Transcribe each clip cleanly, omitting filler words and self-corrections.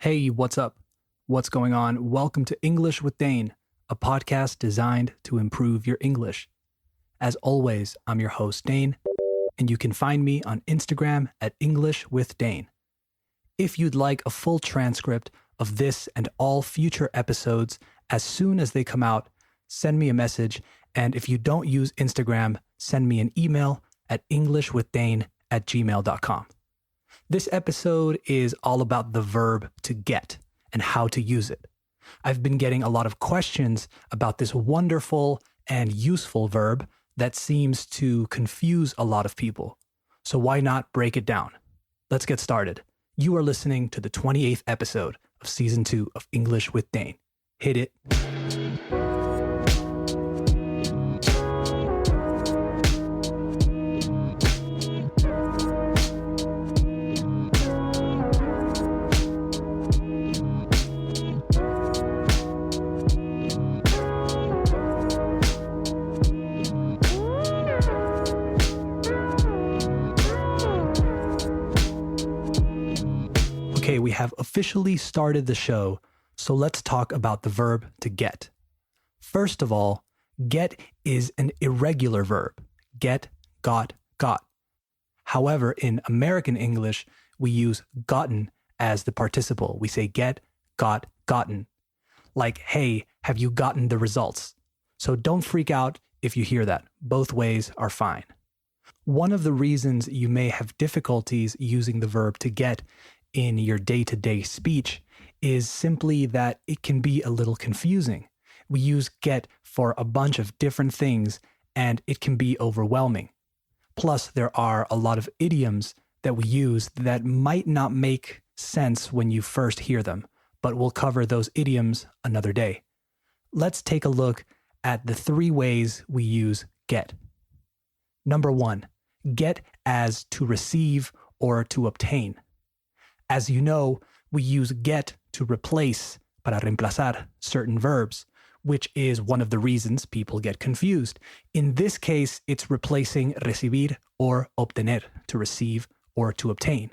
Hey, what's up? What's going on? Welcome to English with Dane, a podcast designed to improve your English. As always, I'm your host, Dane, and you can find me on Instagram at English with Dane. If you'd like a full transcript of this and all future episodes as soon as they come out, send me a message. And if you don't use Instagram, send me an email at englishwithdane@gmail.com. This episode is all about the verb to get and how to use it. I've been getting a lot of questions about this wonderful and useful verb that seems to confuse a lot of people. So why not break it down? Let's get started. You are listening to the 28th episode of Season 2 of English with Dane. Hit it. Okay, we have officially started the show, so let's talk about the verb to get. First of all, get is an irregular verb. Get, got. However, in American English, we use gotten as the participle. We say get, got, gotten. Like, hey, have you gotten the results? So don't freak out if you hear that. Both ways are fine. One of the reasons you may have difficulties using the verb to get in your day-to-day speech is simply that it can be a little confusing. We use get for a bunch of different things, and it can be overwhelming. Plus, there are a lot of idioms that we use that might not make sense when you first hear them, but we'll cover those idioms another day. Let's take a look at the 3 ways we use get. Number 1, get as to receive or to obtain. As you know, we use get to replace, para reemplazar, certain verbs, which is one of the reasons people get confused. In this case, it's replacing recibir or obtener, to receive or to obtain.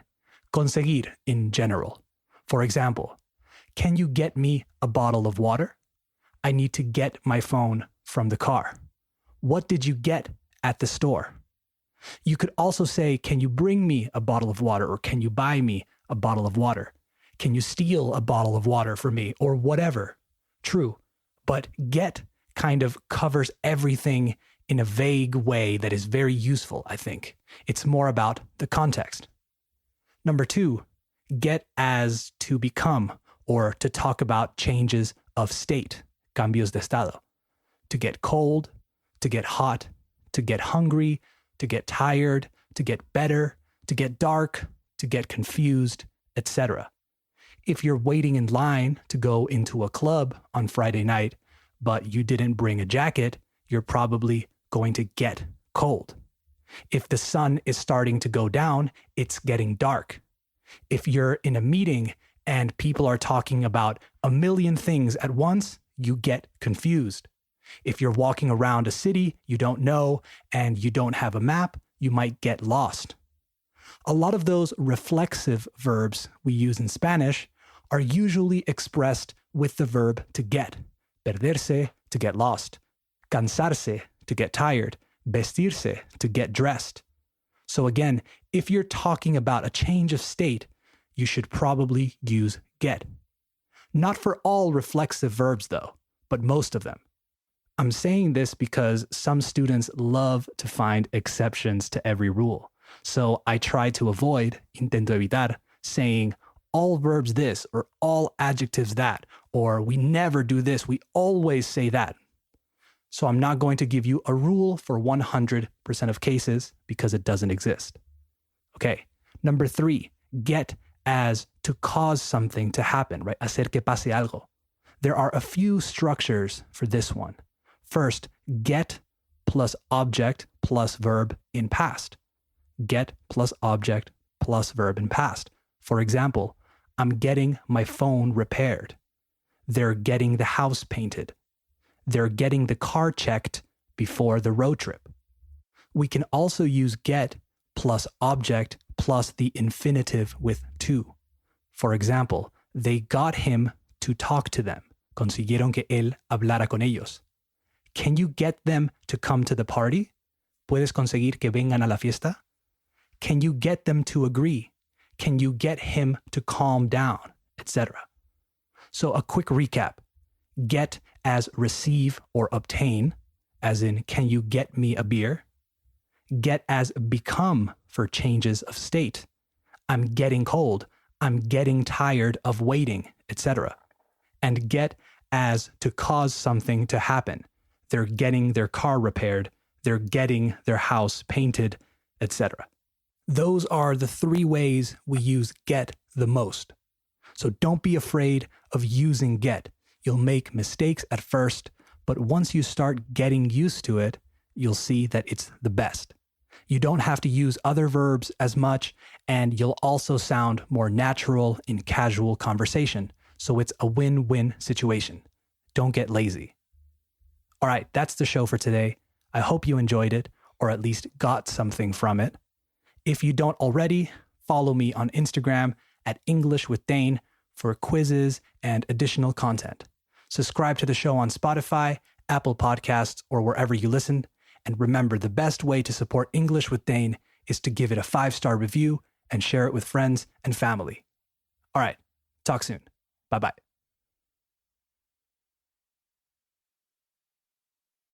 Conseguir in general. For example, can you get me a bottle of water? I need to get my phone from the car. What did you get at the store? You could also say, can you bring me a bottle of water, or can you buy me a bottle of water? Can you steal a bottle of water for me, or whatever? True, but get kind of covers everything in a vague way that is very useful, I think. It's more about the context. Number 2, get as to become, or to talk about changes of state, cambios de estado. To get cold, to get hot, to get hungry, to get tired, to get better, to get dark, to get confused, etc. If you're waiting in line to go into a club on Friday night, but you didn't bring a jacket, you're probably going to get cold. If the sun is starting to go down, it's getting dark. If you're in a meeting and people are talking about a million things at once, you get confused. If you're walking around a city you don't know and you don't have a map, you might get lost. A lot of those reflexive verbs we use in Spanish are usually expressed with the verb to get. Perderse, to get lost. Cansarse, to get tired. Vestirse, to get dressed. So again, if you're talking about a change of state, you should probably use get. Not for all reflexive verbs though, but most of them. I'm saying this because some students love to find exceptions to every rule. So I try to avoid, intento evitar, saying all verbs this or all adjectives that, or we never do this, we always say that. So I'm not going to give you a rule for 100% of cases because it doesn't exist. Okay, number 3, get as to cause something to happen, right? Hacer que pase algo. There are a few structures for this one. First, get plus object plus verb in past. Get plus object plus verb in past. For example, I'm getting my phone repaired. They're getting the house painted. They're getting the car checked before the road trip. We can also use get plus object plus the infinitive with to. For example, They got him to talk to them. Consiguieron que él hablara con ellos. Can you get them to come to the party? ¿Puedes conseguir que vengan a la fiesta? Can you get them to agree? Can you get him to calm down? Etc. So a quick recap. Get as receive or obtain, as in, can you get me a beer? Get as become for changes of state. I'm getting cold. I'm getting tired of waiting, etc. And get as to cause something to happen. They're getting their car repaired. They're getting their house painted, etc. Those are the 3 ways we use get the most. So don't be afraid of using get. You'll make mistakes at first, but once you start getting used to it, you'll see that it's the best. You don't have to use other verbs as much, and you'll also sound more natural in casual conversation. So it's a win-win situation. Don't get lazy. All right, that's the show for today. I hope you enjoyed it, or at least got something from it. If you don't already, follow me on Instagram at English with Dane for quizzes and additional content. Subscribe to the show on Spotify, Apple Podcasts, or wherever you listen. And remember, the best way to support English with Dane is to give it a 5-star review and share it with friends and family. All right, talk soon. Bye-bye.